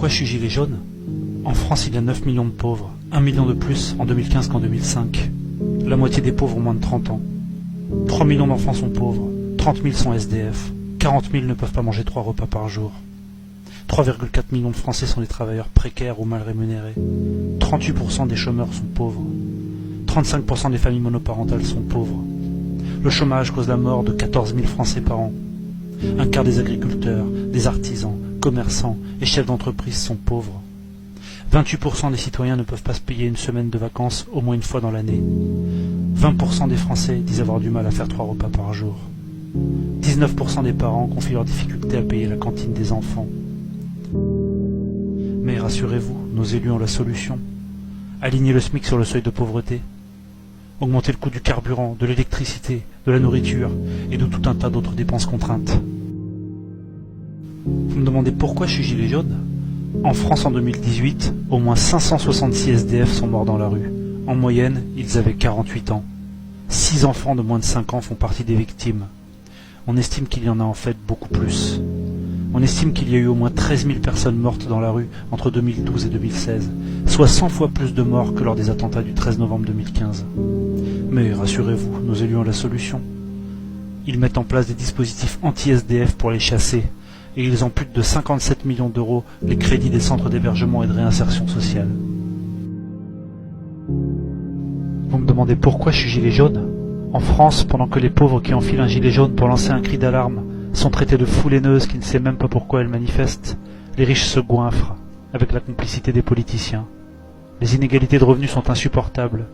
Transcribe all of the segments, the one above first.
pourquoi je suis gilet jaune? En France, il y a 9 millions de pauvres, 1 million de plus en 2015 qu'en 2005. La moitié des pauvres ont moins de 30 ans. 3 millions d'enfants sont pauvres, 30 000 sont SDF, 40 000 ne peuvent pas manger 3 repas par jour. 3,4 millions de Français sont des travailleurs précaires ou mal rémunérés. 38% des chômeurs sont pauvres. 35% des familles monoparentales sont pauvres. Le chômage cause la mort de 14 000 Français par an. Un quart des agriculteurs, des artisans, commerçants et chefs d'entreprise sont pauvres. 28% des citoyens ne peuvent pas se payer une semaine de vacances au moins une fois dans l'année. 20% des Français disent avoir du mal à faire 3 repas par jour. 19% des parents confient leurs difficultés à payer la cantine des enfants. Mais rassurez-vous, nos élus ont la solution. Aligner le SMIC sur le seuil de pauvreté. Augmenter le coût du carburant, de l'électricité, de la nourriture et de tout un tas d'autres dépenses contraintes. Vous me demandez pourquoi je suis gilet jaune? En France en 2018, au moins 566 SDF sont morts dans la rue. En moyenne, ils avaient 48 ans. 6 enfants de moins de 5 ans font partie des victimes. On estime qu'il y en a en fait beaucoup plus. On estime qu'il y a eu au moins 13 000 personnes mortes dans la rue entre 2012 et 2016, soit 100 fois plus de morts que lors des attentats du 13 novembre 2015. Mais rassurez-vous, nos élus ont la solution. Ils mettent en place des dispositifs anti-SDF pour les chasser, et ils amputent de 57 millions d'euros les crédits des centres d'hébergement et de réinsertion sociale. Vous me demandez pourquoi je suis gilet jaune? En France, pendant que les pauvres qui enfilent un gilet jaune pour lancer un cri d'alarme sont traités de foules haineuses qui ne savent même pas pourquoi elles manifestent, les riches se goinfrent, avec la complicité des politiciens. Les inégalités de revenus sont insupportables.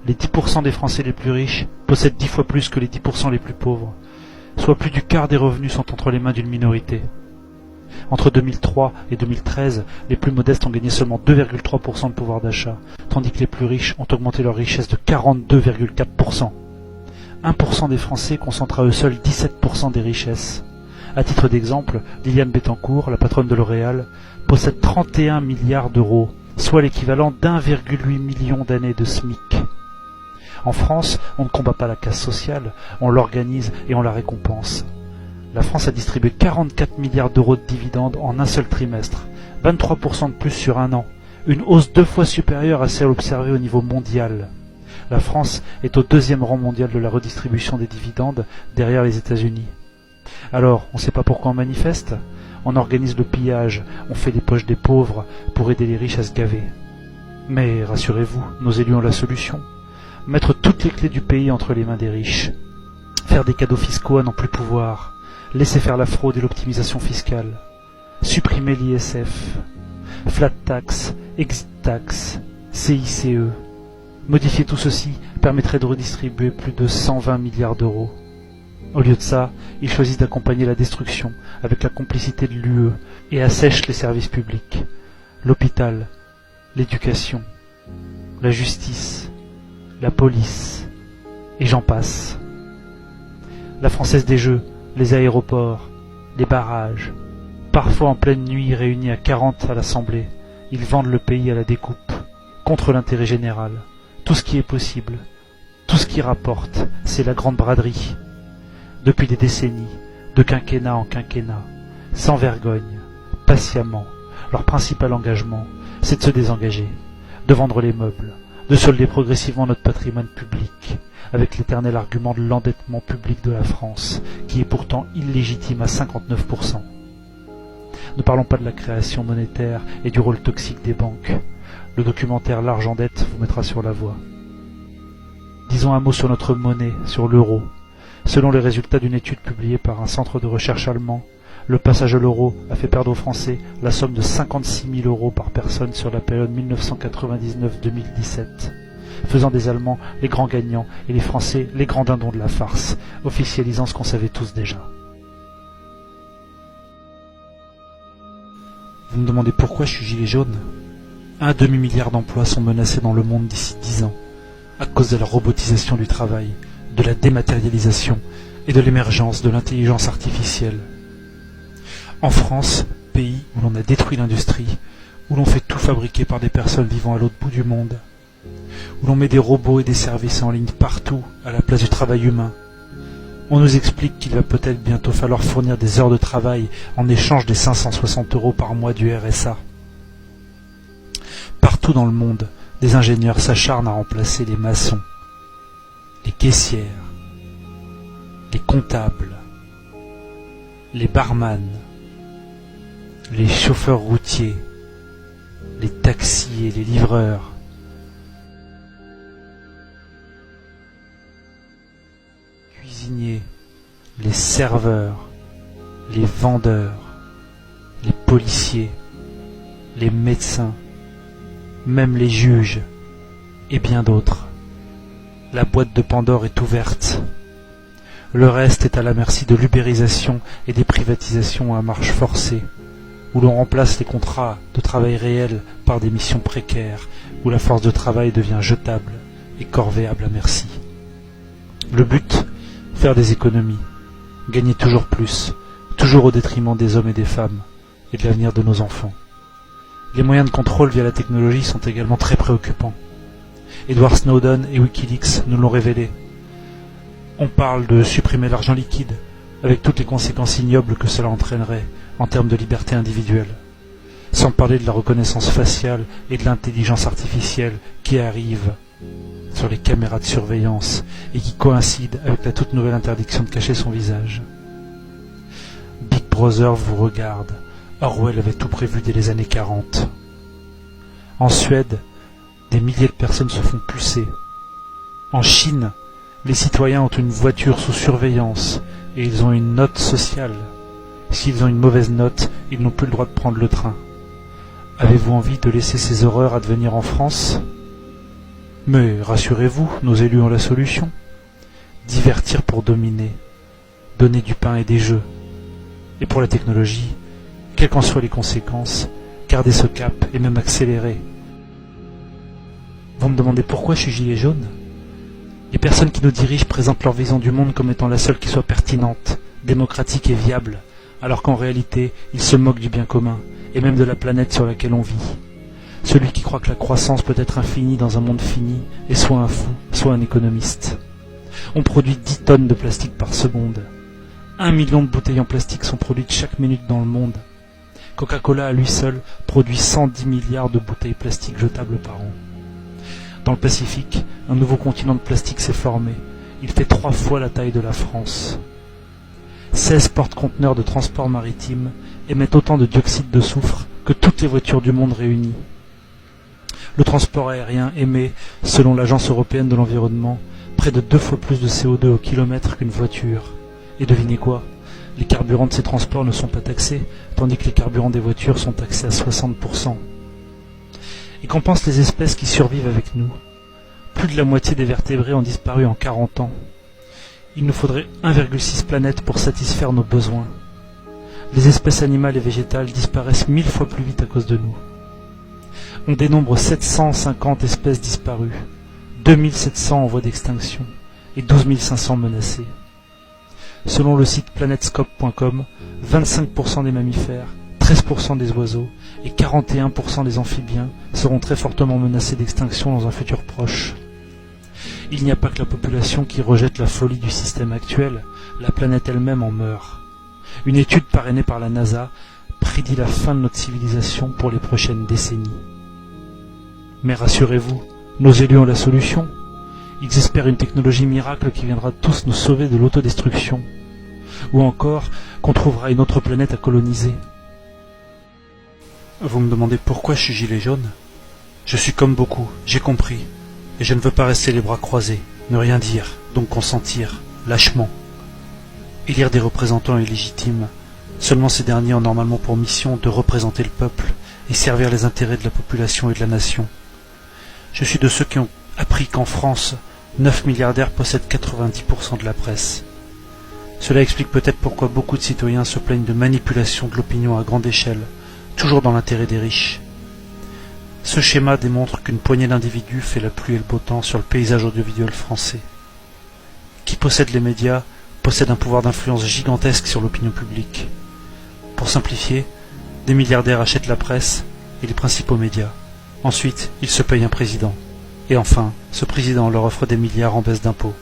Les 10% des Français les plus riches possèdent 10 fois plus que les 10% les plus pauvres, soit plus du quart des revenus sont entre les mains d'une minorité. Entre 2003 et 2013, les plus modestes ont gagné seulement 2,3% de pouvoir d'achat, tandis que les plus riches ont augmenté leur richesse de 42,4%. 1% des Français concentrent à eux seuls 17% des richesses. À titre d'exemple, Liliane Bettencourt, la patronne de L'Oréal, possède 31 milliards d'euros, soit l'équivalent d'1,8 million d'années de SMIC. En France, on ne combat pas la casse sociale, on l'organise et on la récompense. La France a distribué 44 milliards d'euros de dividendes en un seul trimestre, 23% de plus sur un an, une hausse 2 fois supérieure à celle observée au niveau mondial. La France est au 2e rang mondial de la redistribution des dividendes, derrière les États-Unis. Alors, on ne sait pas pourquoi on manifeste? On organise le pillage, on fait les poches des pauvres pour aider les riches à se gaver. Mais rassurez-vous, nos élus ont la solution. Mettre toutes les clés du pays entre les mains des riches. Faire des cadeaux fiscaux à n'en plus pouvoir. Laisser faire la fraude et l'optimisation fiscale. Supprimer l'ISF. Flat tax, exit tax, CICE. Modifier tout ceci permettrait de redistribuer plus de 120 milliards d'euros. Au lieu de ça, ils choisissent d'accompagner la destruction avec la complicité de l'UE et assèchent les services publics, l'hôpital, l'éducation, la justice, la police, et j'en passe. La Française des Jeux, les aéroports, les barrages, parfois en pleine nuit réunis à 40 à l'Assemblée, ils vendent le pays à la découpe, contre l'intérêt général. Tout ce qui est possible, tout ce qui rapporte, c'est la grande braderie. Depuis des décennies, de quinquennat en quinquennat, sans vergogne, patiemment, leur principal engagement, c'est de se désengager, de vendre les meubles, de solder progressivement notre patrimoine public, avec l'éternel argument de l'endettement public de la France, qui est pourtant illégitime à 59%. Ne parlons pas de la création monétaire et du rôle toxique des banques. Le documentaire L'argent dette vous mettra sur la voie. Disons un mot sur notre monnaie, sur l'euro. Selon les résultats d'une étude publiée par un centre de recherche allemand, le passage à l'euro a fait perdre aux Français la somme de 56 000 euros par personne sur la période 1999-2017, faisant des Allemands les grands gagnants et les Français les grands dindons de la farce, officialisant ce qu'on savait tous déjà. Vous me demandez pourquoi je suis gilet jaune? Un demi-milliard d'emplois sont menacés dans le monde d'ici 10 ans, à cause de la robotisation du travail, de la dématérialisation et de l'émergence de l'intelligence artificielle. En France, pays où l'on a détruit l'industrie, où l'on fait tout fabriquer par des personnes vivant à l'autre bout du monde, où l'on met des robots et des services en ligne partout à la place du travail humain, on nous explique qu'il va peut-être bientôt falloir fournir des heures de travail en échange des 560 € par mois du RSA. Partout dans le monde, des ingénieurs s'acharnent à remplacer les maçons, les caissières, les comptables, les barman, les chauffeurs routiers, les taxis et les livreurs. Cuisiniers, les serveurs, les vendeurs, les policiers, les médecins, même les juges, et bien d'autres. La boîte de Pandore est ouverte. Le reste est à la merci de l'ubérisation et des privatisations à marche forcée, où l'on remplace les contrats de travail réels par des missions précaires, où la force de travail devient jetable et corvéable à merci. Le but, faire des économies, gagner toujours plus, toujours au détriment des hommes et des femmes, et de l'avenir de nos enfants. Les moyens de contrôle via la technologie sont également très préoccupants. Edward Snowden et Wikileaks nous l'ont révélé. On parle de supprimer l'argent liquide, avec toutes les conséquences ignobles que cela entraînerait en termes de liberté individuelle. Sans parler de la reconnaissance faciale et de l'intelligence artificielle qui arrive sur les caméras de surveillance et qui coïncide avec la toute nouvelle interdiction de cacher son visage. Big Brother vous regarde. Orwell avait tout prévu dès les années 40. En Suède, des milliers de personnes se font pucer. En Chine, les citoyens ont une voiture sous surveillance et ils ont une note sociale. S'ils ont une mauvaise note, ils n'ont plus le droit de prendre le train. Avez-vous envie de laisser ces horreurs advenir en France ? Mais rassurez-vous, nos élus ont la solution. Divertir pour dominer, donner du pain et des jeux. Et pour la technologie, quelles qu'en soient les conséquences, garder ce cap et même accélérer. Vous me demandez pourquoi je suis gilet jaune ? Les personnes qui nous dirigent présentent leur vision du monde comme étant la seule qui soit pertinente, démocratique et viable, alors qu'en réalité, ils se moquent du bien commun, et même de la planète sur laquelle on vit. Celui qui croit que la croissance peut être infinie dans un monde fini est soit un fou, soit un économiste. On produit 10 tonnes de plastique par seconde. 1 million de bouteilles en plastique sont produites chaque minute dans le monde. Coca-Cola à lui seul produit 110 milliards de bouteilles plastiques jetables par an. Dans le Pacifique, un nouveau continent de plastique s'est formé. Il fait 3 fois la taille de la France. 16 porte-conteneurs de transport maritime émettent autant de dioxyde de soufre que toutes les voitures du monde réunies. Le transport aérien émet, selon l'Agence européenne de l'environnement, près de 2 fois plus de CO2 au kilomètre qu'une voiture. Et devinez quoi ? Les carburants de ces transports ne sont pas taxés, tandis que les carburants des voitures sont taxés à 60%. Et qu'en pensent les espèces qui survivent avec nous ? Plus de la moitié des vertébrés ont disparu en 40 ans. Il nous faudrait 1,6 planètes pour satisfaire nos besoins. Les espèces animales et végétales disparaissent 1000 fois plus vite à cause de nous. On dénombre 750 espèces disparues, 2700 en voie d'extinction et 12 500 menacées. Selon le site planetscope.com, 25% des mammifères, 13% des oiseaux et 41% des amphibiens seront très fortement menacés d'extinction dans un futur proche. Il n'y a pas que la population qui rejette la folie du système actuel, la planète elle-même en meurt. Une étude parrainée par la NASA prédit la fin de notre civilisation pour les prochaines décennies. Mais rassurez-vous, nos élus ont la solution. Ils espèrent une technologie miracle qui viendra tous nous sauver de l'autodestruction. Ou encore qu'on trouvera une autre planète à coloniser. Vous me demandez pourquoi je suis gilet jaune ? Je suis comme beaucoup, j'ai compris. Et je ne veux pas rester les bras croisés, ne rien dire, donc consentir, lâchement. Élire des représentants illégitimes. Seulement ces derniers ont normalement pour mission de représenter le peuple et servir les intérêts de la population et de la nation. Je suis de ceux qui ont appris qu'en France, 9 milliardaires possèdent 90% de la presse. Cela explique peut-être pourquoi beaucoup de citoyens se plaignent de manipulation de l'opinion à grande échelle, toujours dans l'intérêt des riches. Ce schéma démontre qu'une poignée d'individus fait la pluie et le beau temps sur le paysage audiovisuel français. Qui possède les médias possède un pouvoir d'influence gigantesque sur l'opinion publique. Pour simplifier, des milliardaires achètent la presse et les principaux médias. Ensuite, ils se payent un président. Et enfin, ce président leur offre des milliards en baisse d'impôts.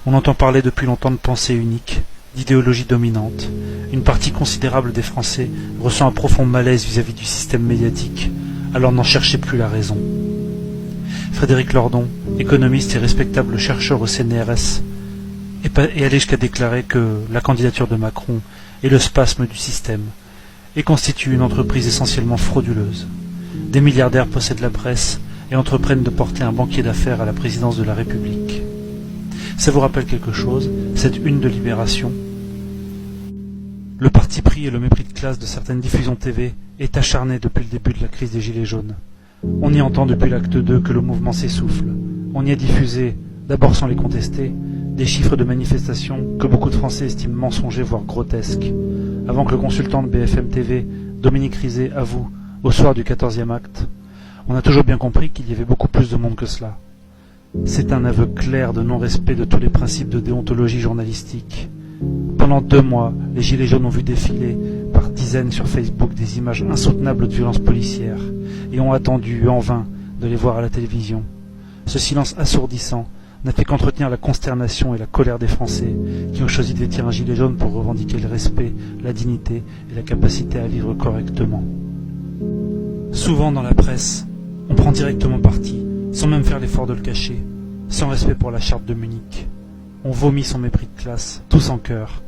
On entend parler depuis longtemps de pensée unique, d'idéologie dominante. Une partie considérable des Français ressent un profond malaise vis-à-vis du système médiatique, alors n'en cherchez plus la raison. Frédéric Lordon, économiste et respectable chercheur au CNRS, est allé jusqu'à déclarer que la candidature de Macron est le spasme du système et constitue une entreprise essentiellement frauduleuse. Des milliardaires possèdent la presse et entreprennent de porter un banquier d'affaires à la présidence de la République. Ça vous rappelle quelque chose, cette une de Libération? Le parti pris et le mépris de classe de certaines diffusions TV est acharné depuis le début de la crise des Gilets jaunes. On y entend depuis l'acte 2 que le mouvement s'essouffle. On y a diffusé, d'abord sans les contester, des chiffres de manifestations que beaucoup de Français estiment mensongers voire grotesques, avant que le consultant de BFM TV, Dominique Rizet, avoue, au soir du 14e acte, on a toujours bien compris qu'il y avait beaucoup plus de monde que cela. C'est un aveu clair de non-respect de tous les principes de déontologie journalistique. Pendant 2 mois, les Gilets jaunes ont vu défiler par dizaines sur Facebook des images insoutenables de violences policières et ont attendu en vain de les voir à la télévision. Ce silence assourdissant n'a fait qu'entretenir la consternation et la colère des Français qui ont choisi de vêtir un gilet jaune pour revendiquer le respect, la dignité et la capacité à vivre correctement. Souvent dans la presse, on prend directement parti, sans même faire l'effort de le cacher, sans respect pour la charte de Munich. On vomit son mépris de classe, tous en chœur,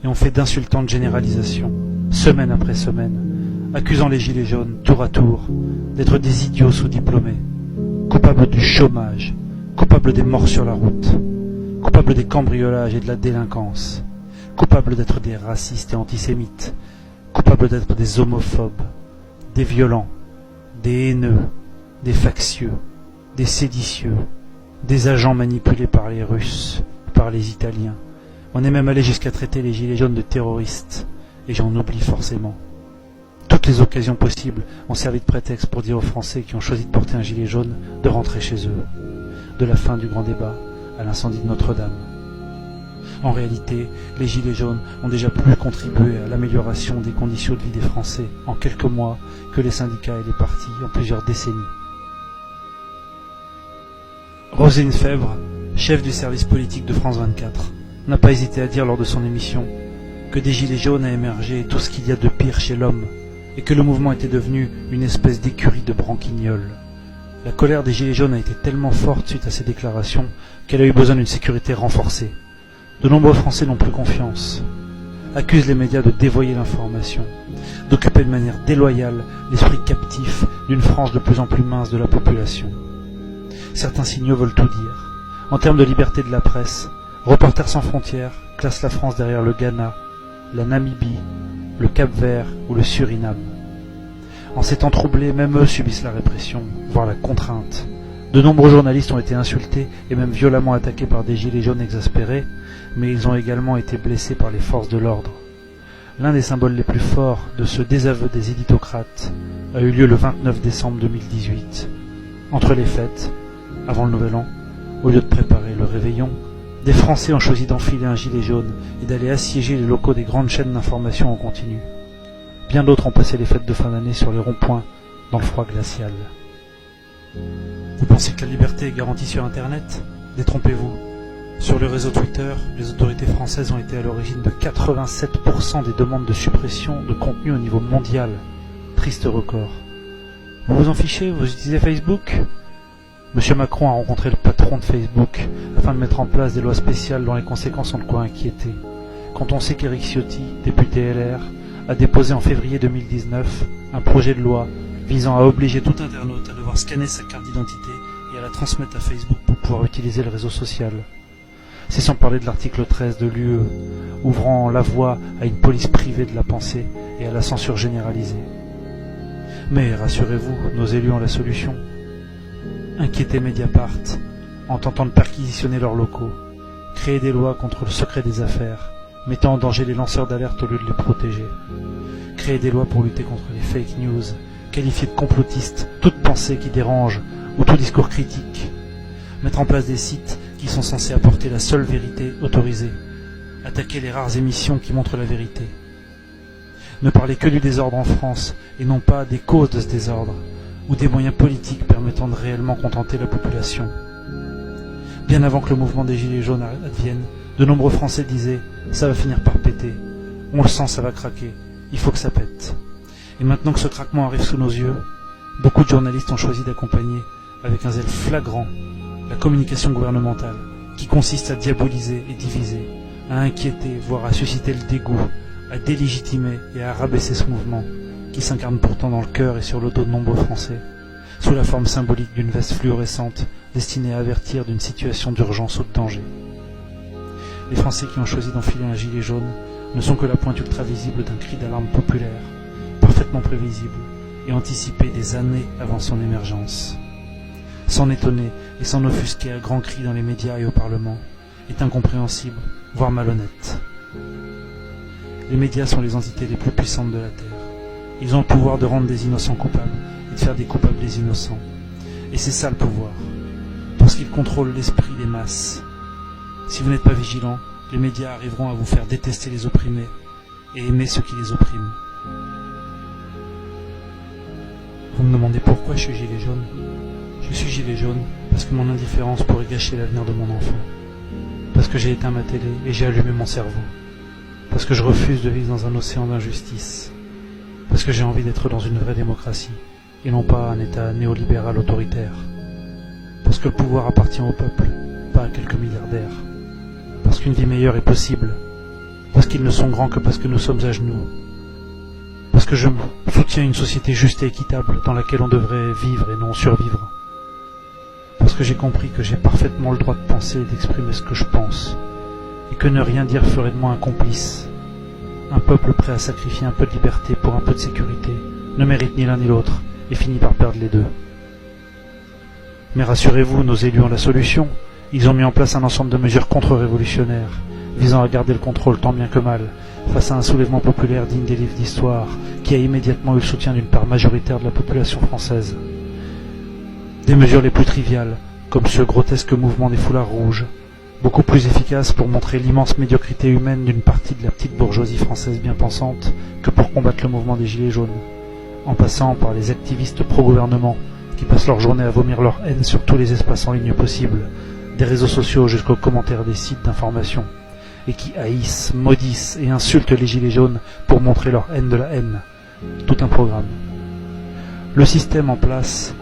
et on fait d'insultantes généralisations, semaine après semaine, accusant les gilets jaunes, tour à tour, d'être des idiots sous-diplômés, coupables du chômage, coupables des morts sur la route, coupables des cambriolages et de la délinquance, coupables d'être des racistes et antisémites, coupables d'être des homophobes, des violents, des haineux, des factieux, des séditieux, des agents manipulés par les Russes, par les Italiens. On est même allé jusqu'à traiter les gilets jaunes de terroristes, et j'en oublie forcément. Toutes les occasions possibles ont servi de prétexte pour dire aux Français qui ont choisi de porter un gilet jaune de rentrer chez eux, de la fin du grand débat à l'incendie de Notre-Dame. En réalité, les gilets jaunes ont déjà plus contribué à l'amélioration des conditions de vie des Français en quelques mois que les syndicats et les partis en plusieurs décennies. Roselyne Febvre, chef du service politique de France 24, n'a pas hésité à dire lors de son émission que des gilets jaunes a émergé tout ce qu'il y a de pire chez l'homme et que le mouvement était devenu une espèce d'écurie de branquignoles. La colère des gilets jaunes a été tellement forte suite à ces déclarations qu'elle a eu besoin d'une sécurité renforcée. De nombreux Français n'ont plus confiance, accusent les médias de dévoyer l'information, d'occuper de manière déloyale l'esprit captif d'une frange de plus en plus mince de la population. Certains signaux veulent tout dire. En termes de liberté de la presse, Reporters sans frontières classe la France derrière le Ghana, la Namibie, le Cap-Vert ou le Suriname. En ces temps troublés, même eux subissent la répression, voire la contrainte. De nombreux journalistes ont été insultés et même violemment attaqués par des gilets jaunes exaspérés, mais ils ont également été blessés par les forces de l'ordre. L'un des symboles les plus forts de ce désaveu des éditocrates a eu lieu le 29 décembre 2018. Entre les fêtes, avant le Nouvel An, au lieu de préparer le réveillon, des Français ont choisi d'enfiler un gilet jaune et d'aller assiéger les locaux des grandes chaînes d'information en continu. Bien d'autres ont passé les fêtes de fin d'année sur les ronds-points, dans le froid glacial. Vous pensez que la liberté est garantie sur Internet? Détrompez-vous. Sur le réseau Twitter, les autorités françaises ont été à l'origine de 87% des demandes de suppression de contenu au niveau mondial. Triste record. Vous vous en fichez? Vous utilisez Facebook? Monsieur Macron a rencontré le patron de Facebook afin de mettre en place des lois spéciales dont les conséquences ont de quoi inquiéter. Quand on sait qu'Éric Ciotti, député LR, a déposé en février 2019 un projet de loi visant à obliger tout internaute à devoir scanner sa carte d'identité et à la transmettre à Facebook pour pouvoir utiliser le réseau social. C'est sans parler de l'article 13 de l'UE, ouvrant la voie à une police privée de la pensée et à la censure généralisée. Mais rassurez-vous, nos élus ont la solution. Inquiéter Mediapart en tentant de perquisitionner leurs locaux, créer des lois contre le secret des affaires, mettant en danger les lanceurs d'alerte au lieu de les protéger, créer des lois pour lutter contre les fake news, qualifier de complotistes toute pensée qui dérange ou tout discours critique, mettre en place des sites qui sont censés apporter la seule vérité autorisée, attaquer les rares émissions qui montrent la vérité, ne parler que du désordre en France et non pas des causes de ce désordre, ou des moyens politiques permettant de réellement contenter la population. Bien avant que le mouvement des Gilets jaunes advienne, de nombreux Français disaient « ça va finir par péter, on le sent, ça va craquer, il faut que ça pète ». Et maintenant que ce craquement arrive sous nos yeux, Beaucoup de journalistes ont choisi d'accompagner, avec un zèle flagrant, la communication gouvernementale, qui consiste à diaboliser et diviser, à inquiéter, voire à susciter le dégoût, à délégitimer et à rabaisser ce mouvement, qui s'incarne pourtant dans le cœur et sur le dos de nombreux Français, sous la forme symbolique d'une veste fluorescente destinée à avertir d'une situation d'urgence ou de danger. Les Français qui ont choisi d'enfiler un gilet jaune ne sont que la pointe ultra-visible d'un cri d'alarme populaire, parfaitement prévisible et anticipé des années avant son émergence. S'en étonner et s'en offusquer à grands cris dans les médias et au Parlement est incompréhensible, voire malhonnête. Les médias sont les entités les plus puissantes de la Terre. Ils ont le pouvoir de rendre des innocents coupables et de faire des coupables des innocents. Et c'est ça le pouvoir, parce qu'ils contrôlent l'esprit des masses. Si vous n'êtes pas vigilant, les médias arriveront à vous faire détester les opprimés et aimer ceux qui les oppriment. Vous me demandez pourquoi je suis gilet jaune ? Je suis gilet jaune parce que mon indifférence pourrait gâcher l'avenir de mon enfant. Parce que j'ai éteint ma télé et j'ai allumé mon cerveau. Parce que je refuse de vivre dans un océan d'injustice. Parce que j'ai envie d'être dans une vraie démocratie et non pas un État néolibéral autoritaire. Parce que le pouvoir appartient au peuple, pas à quelques milliardaires. Parce qu'une vie meilleure est possible. Parce qu'ils ne sont grands que parce que nous sommes à genoux. Parce que je soutiens une société juste et équitable dans laquelle on devrait vivre et non survivre. Parce que j'ai compris que j'ai parfaitement le droit de penser et d'exprimer ce que je pense, et que ne rien dire ferait de moi un complice. Un peuple prêt à sacrifier un peu de liberté pour un peu de sécurité ne mérite ni l'un ni l'autre, et finit par perdre les deux. Mais rassurez-vous, nos élus ont la solution. Ils ont mis en place un ensemble de mesures contre-révolutionnaires, visant à garder le contrôle tant bien que mal, face à un soulèvement populaire digne des livres d'histoire, qui a immédiatement eu le soutien d'une part majoritaire de la population française. Des mesures les plus triviales, comme ce grotesque mouvement des foulards rouges, beaucoup plus efficaces pour montrer l'immense médiocrité humaine d'une partie de la petite bourgeoisie française bien pensante que pour combattre le mouvement des gilets jaunes, en passant par les activistes pro-gouvernement qui passent leur journée à vomir leur haine sur tous les espaces en ligne possibles, des réseaux sociaux jusqu'aux commentaires des sites d'information, et qui haïssent, maudissent et insultent les gilets jaunes pour montrer leur haine de la haine. Tout un programme. Le système en place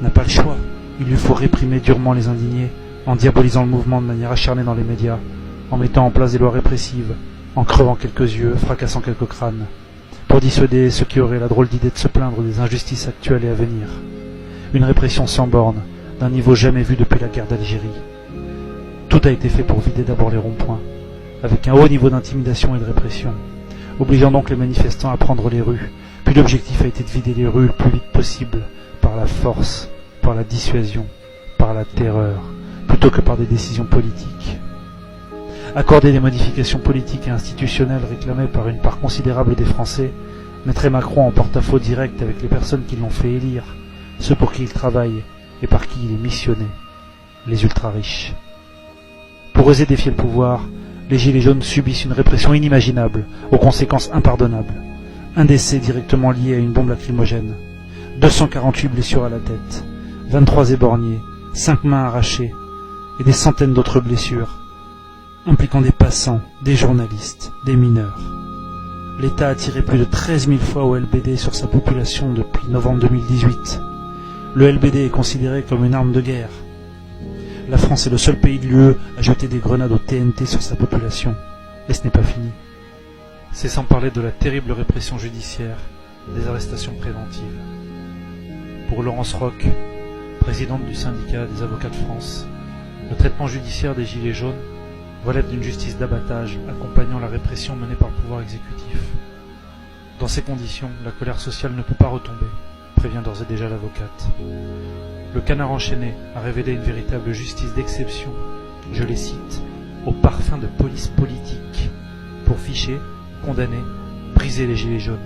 n'a pas le choix. Il lui faut réprimer durement les indignés, en diabolisant le mouvement de manière acharnée dans les médias, en mettant en place des lois répressives, en crevant quelques yeux, fracassant quelques crânes, pour dissuader ceux qui auraient la drôle d'idée de se plaindre des injustices actuelles et à venir. Une répression sans bornes, d'un niveau jamais vu depuis la guerre d'Algérie. Tout a été fait pour vider d'abord les ronds-points, avec un haut niveau d'intimidation et de répression, obligeant donc les manifestants à prendre les rues, puis l'objectif a été de vider les rues le plus vite possible, par la force, par la dissuasion, par la terreur, plutôt que par des décisions politiques. Accorder des modifications politiques et institutionnelles réclamées par une part considérable des Français mettrait Macron en porte-à-faux direct avec les personnes qui l'ont fait élire, ceux pour qui il travaille et par qui il est missionné, les ultra-riches. Pour oser défier le pouvoir, les Gilets jaunes subissent une répression inimaginable, aux conséquences impardonnables. Un décès directement lié à une bombe lacrymogène, 248 blessures à la tête, 23 éborgnés, 5 mains arrachées, et des centaines d'autres blessures, impliquant des passants, des journalistes, des mineurs. L'État a tiré plus de 13 000 fois au LBD sur sa population depuis novembre 2018. Le LBD est considéré comme une arme de guerre. La France est le seul pays de l'UE à jeter des grenades au TNT sur sa population. Et ce n'est pas fini. C'est sans parler de la terrible répression judiciaire, des arrestations préventives. Pour Laurence Roch, présidente du syndicat des avocats de France, le traitement judiciaire des Gilets jaunes relève d'une justice d'abattage accompagnant la répression menée par le pouvoir exécutif. Dans ces conditions, la colère sociale ne peut pas retomber, prévient d'ores et déjà l'avocate. Le canard enchaîné a révélé une véritable justice d'exception, je les cite, au parfum de police politique, pour ficher, condamner, briser les gilets jaunes.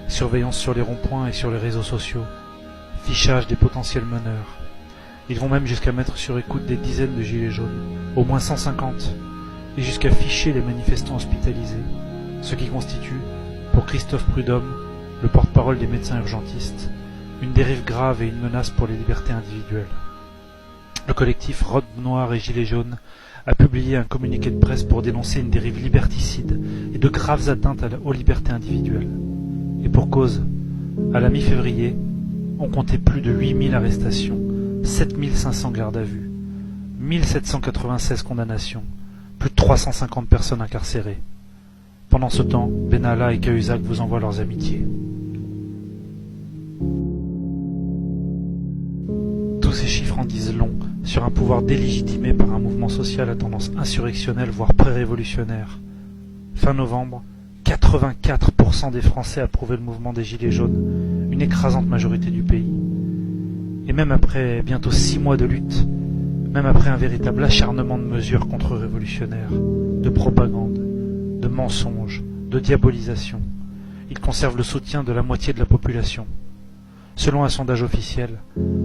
Surveillance sur les ronds-points et sur les réseaux sociaux, fichage des potentiels meneurs. Ils vont même jusqu'à mettre sur écoute des dizaines de gilets jaunes, au moins 150, et jusqu'à ficher les manifestants hospitalisés, ce qui constitue, pour Christophe Prudhomme, le porte-parole des médecins urgentistes, une dérive grave et une menace pour les libertés individuelles. Le collectif Robe Noire et Gilets jaunes a publié un communiqué de presse pour dénoncer une dérive liberticide et de graves atteintes aux libertés individuelles. Et pour cause, à la mi-février, On comptait plus de 8000 arrestations, 7500 gardes à vue, 1796 condamnations, plus de 350 personnes incarcérées. Pendant ce temps, Benalla et Cahuzac vous envoient leurs amitiés. Tous ces chiffres en disent long sur un pouvoir délégitimé par un mouvement social à tendance insurrectionnelle voire pré-révolutionnaire. Fin novembre, 84% des Français approuvaient le mouvement des Gilets jaunes, une écrasante majorité du pays. Et même après bientôt 6 mois de lutte, même après un véritable acharnement de mesures contre-révolutionnaires, de propagande, de mensonges, de diabolisation, ils conservent le soutien de la moitié de la population. Selon un sondage officiel,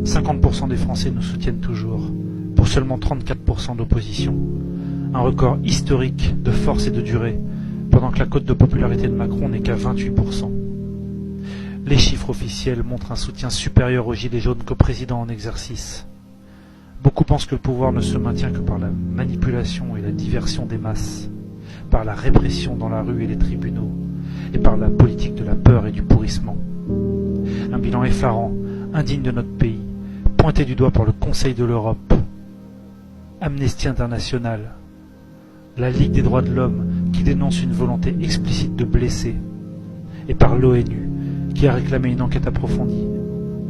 50% des Français nous soutiennent toujours, pour seulement 34% d'opposition. Un record historique de force et de durée, pendant que la cote de popularité de Macron n'est qu'à 28%. Les chiffres officiels montrent un soutien supérieur aux Gilets jaunes qu'au président en exercice. Beaucoup pensent que le pouvoir ne se maintient que par la manipulation et la diversion des masses, par la répression dans la rue et les tribunaux, et par la politique de la peur et du pourrissement. Un bilan effarant, indigne de notre pays, pointé du doigt par le Conseil de l'Europe, Amnesty International, la Ligue des droits de l'homme qui dénonce une volonté explicite de blesser, et par l'ONU qui a réclamé une enquête approfondie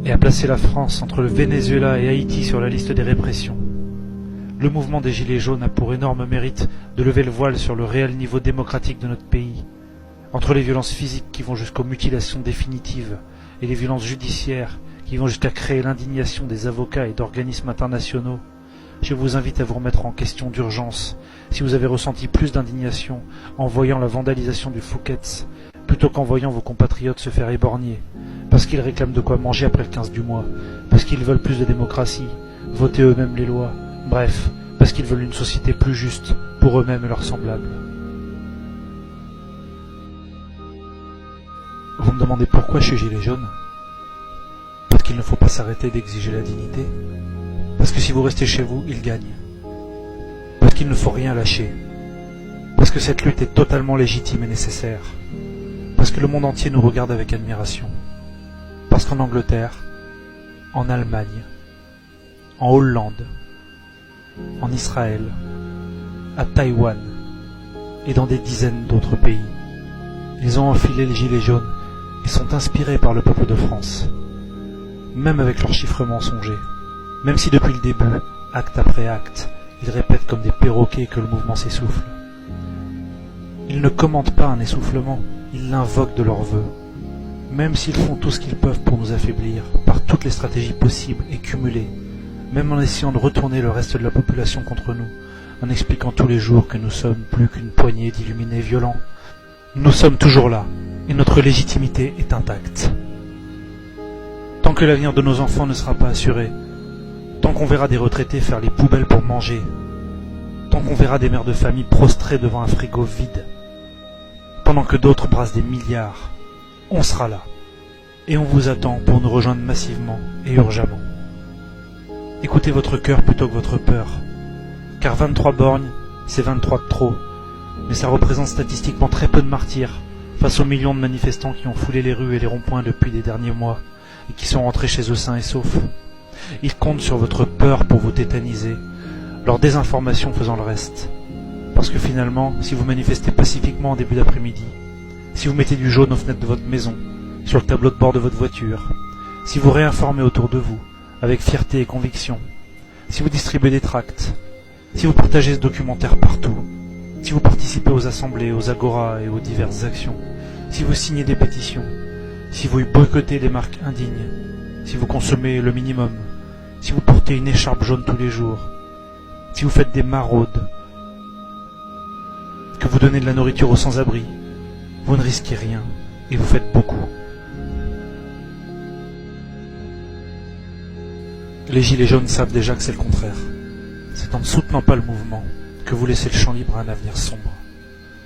et a placé la France entre le Venezuela et Haïti sur la liste des répressions. Le mouvement des Gilets jaunes a pour énorme mérite de lever le voile sur le réel niveau démocratique de notre pays, entre les violences physiques qui vont jusqu'aux mutilations définitives et les violences judiciaires qui vont jusqu'à créer l'indignation des avocats et d'organismes internationaux. Je vous invite à vous remettre en question d'urgence si vous avez ressenti plus d'indignation en voyant la vandalisation du Fouquet's plutôt qu'en voyant vos compatriotes se faire éborgner, parce qu'ils réclament de quoi manger après le 15 du mois, parce qu'ils veulent plus de démocratie, voter eux-mêmes les lois, bref, parce qu'ils veulent une société plus juste pour eux-mêmes et leurs semblables. Vous me demandez pourquoi je suis gilet jaune? Parce qu'il ne faut pas s'arrêter d'exiger la dignité. Parce que si vous restez chez vous, ils gagnent. Parce qu'il ne faut rien lâcher. Parce que cette lutte est totalement légitime et nécessaire. Parce que le monde entier nous regarde avec admiration. Parce qu'en Angleterre, en Allemagne, en Hollande, en Israël, à Taïwan et dans des dizaines d'autres pays, ils ont enfilé les gilets jaunes et sont inspirés par le peuple de France, même avec leurs chiffres mensongers, même si depuis le début, acte après acte, ils répètent comme des perroquets que le mouvement s'essouffle. Ils ne commentent pas un essoufflement, ils l'invoquent de leur vœu, même s'ils font tout ce qu'ils peuvent pour nous affaiblir, par toutes les stratégies possibles et cumulées, même en essayant de retourner le reste de la population contre nous, en expliquant tous les jours que nous sommes plus qu'une poignée d'illuminés violents. Nous sommes toujours là, et notre légitimité est intacte. Tant que l'avenir de nos enfants ne sera pas assuré, tant qu'on verra des retraités faire les poubelles pour manger, tant qu'on verra des mères de famille prostrées devant un frigo vide, pendant que d'autres brassent des milliards, on sera là, et on vous attend pour nous rejoindre massivement et urgemment. Écoutez votre cœur plutôt que votre peur, car 23 borgnes, c'est 23 de trop, mais ça représente statistiquement très peu de martyrs face aux millions de manifestants qui ont foulé les rues et les ronds-points depuis les derniers mois et qui sont rentrés chez eux sains et saufs. Ils comptent sur votre peur pour vous tétaniser, leur désinformation faisant le reste. Parce que finalement, si vous manifestez pacifiquement en début d'après-midi, si vous mettez du jaune aux fenêtres de votre maison, sur le tableau de bord de votre voiture, si vous réinformez autour de vous, avec fierté et conviction, si vous distribuez des tracts, si vous partagez ce documentaire partout, si vous participez aux assemblées, aux agoras et aux diverses actions, si vous signez des pétitions, si vous boycottez les marques indignes, si vous consommez le minimum, si vous portez une écharpe jaune tous les jours, si vous faites des maraudes, que vous donnez de la nourriture aux sans-abri, vous ne risquez rien et vous faites beaucoup. Les gilets jaunes savent déjà que c'est le contraire. C'est en ne soutenant pas le mouvement que vous laissez le champ libre à un avenir sombre.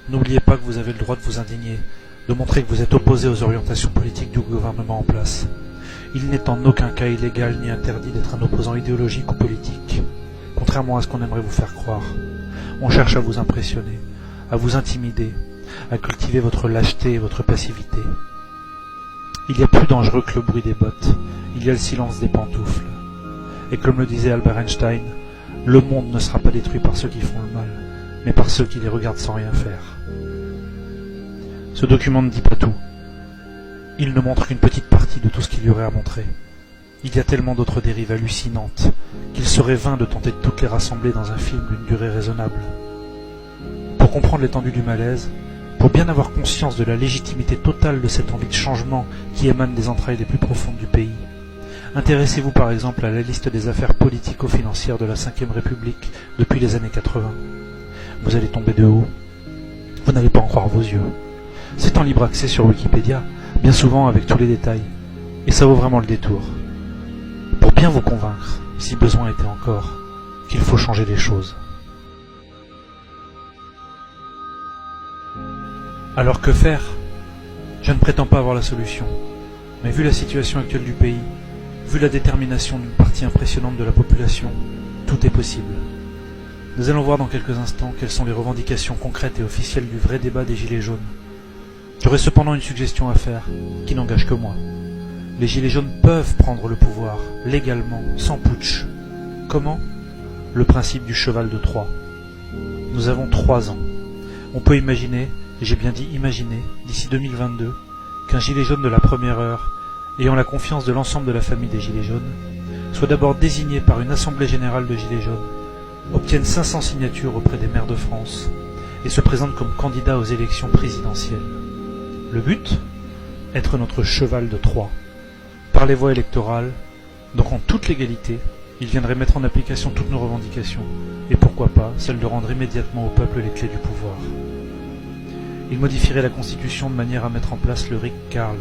N'oubliez pas que vous avez le droit de vous indigner, de montrer que vous êtes opposé aux orientations politiques du gouvernement en place. Il n'est en aucun cas illégal ni interdit d'être un opposant idéologique ou politique, contrairement à ce qu'on aimerait vous faire croire. On cherche à vous impressionner, à vous intimider, à cultiver votre lâcheté et votre passivité. Il y a plus dangereux que le bruit des bottes. Il il y a le silence des pantoufles. Et comme le disait Albert Einstein, le monde ne sera pas détruit par ceux qui font le mal, mais par ceux qui les regardent sans rien faire. Ce document ne dit pas tout. Il ne montre qu'une petite partie de tout ce qu'il y aurait à montrer. Il y a tellement d'autres dérives hallucinantes qu'il serait vain de tenter de toutes les rassembler dans un film d'une durée raisonnable. Pour comprendre l'étendue du malaise, pour bien avoir conscience de la légitimité totale de cette envie de changement qui émane des entrailles les plus profondes du pays, intéressez-vous par exemple à la liste des affaires politico-financières de la Ve République depuis les années 80. Vous allez tomber de haut. Vous n'allez pas en croire vos yeux. C'est en libre accès sur Wikipédia, bien souvent avec tous les détails, et ça vaut vraiment le détour. Pour bien vous convaincre, si besoin était encore, qu'il faut changer les choses. Alors que faire? Je ne prétends pas avoir la solution, mais vu la situation actuelle du pays, vu la détermination d'une partie impressionnante de la population, tout est possible. Nous allons voir dans quelques instants quelles sont les revendications concrètes et officielles du vrai débat des Gilets jaunes. J'aurais cependant une suggestion à faire, qui n'engage que moi. Les Gilets jaunes peuvent prendre le pouvoir, légalement, sans putsch. Comment? Le principe du cheval de Troie. Nous avons 3 ans. On peut imaginer, et j'ai bien dit imaginer, d'ici 2022, qu'un gilet jaune de la première heure, ayant la confiance de l'ensemble de la famille des Gilets jaunes, soit d'abord désigné par une assemblée générale de Gilets jaunes, obtienne 500 signatures auprès des maires de France, et se présente comme candidat aux élections présidentielles. Le but? Être notre cheval de Troie. Par les voies électorales, donc en toute légalité, il viendrait mettre en application toutes nos revendications, et pourquoi pas celle de rendre immédiatement au peuple les clés du pouvoir. Il modifierait la Constitution de manière à mettre en place le Ric-Carl,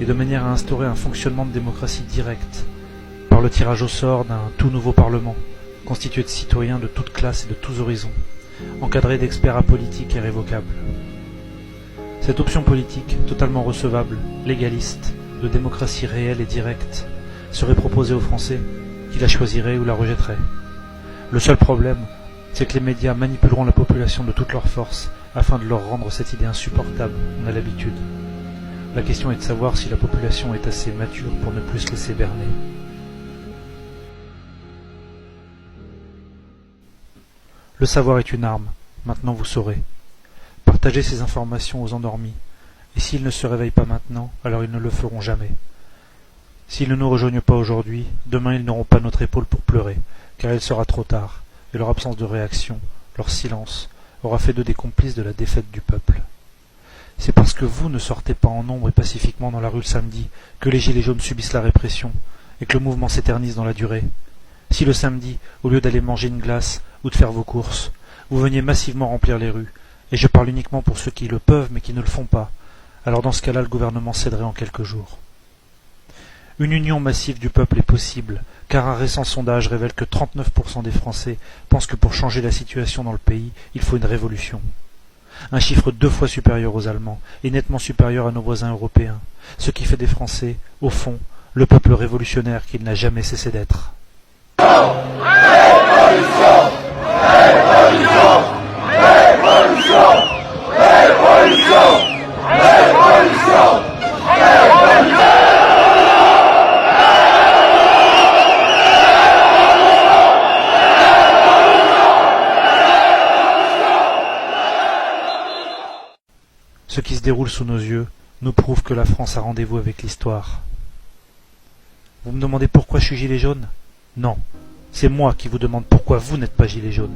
et de manière à instaurer un fonctionnement de démocratie directe, par le tirage au sort d'un tout nouveau Parlement, constitué de citoyens de toutes classes et de tous horizons, encadré d'experts apolitiques et révocables. Cette option politique, totalement recevable, légaliste, de démocratie réelle et directe, serait proposée aux Français, qui la choisiraient ou la rejetteraient. Le seul problème, c'est que les médias manipuleront la population de toute leur force afin de leur rendre cette idée insupportable, on a l'habitude. La question est de savoir si la population est assez mature pour ne plus se laisser berner. Le savoir est une arme, maintenant vous saurez. Partagez ces informations aux endormis, et s'ils ne se réveillent pas maintenant, alors ils ne le feront jamais. S'ils ne nous rejoignent pas aujourd'hui, demain ils n'auront pas notre épaule pour pleurer, car il sera trop tard, et leur absence de réaction, leur silence, aura fait d'eux des complices de la défaite du peuple. C'est parce que vous ne sortez pas en nombre et pacifiquement dans la rue le samedi que les Gilets jaunes subissent la répression, et que le mouvement s'éternise dans la durée. Si le samedi, au lieu d'aller manger une glace ou de faire vos courses, vous veniez massivement remplir les rues, et je parle uniquement pour ceux qui le peuvent mais qui ne le font pas, alors dans ce cas-là le gouvernement céderait en quelques jours. Une union massive du peuple est possible, car un récent sondage révèle que 39% des Français pensent que pour changer la situation dans le pays, il faut une révolution. Un chiffre 2 fois supérieur aux Allemands, et nettement supérieur à nos voisins européens, ce qui fait des Français, au fond, le peuple révolutionnaire qu'il n'a jamais cessé d'être. Révolution! Révolution! Révolution! Révolution! Révolution! Révolution! Ce qui se déroule sous nos yeux nous prouve que la France a rendez-vous avec l'histoire. Vous me demandez pourquoi je suis gilet jaune? Non, c'est moi qui vous demande pourquoi vous n'êtes pas gilet jaune.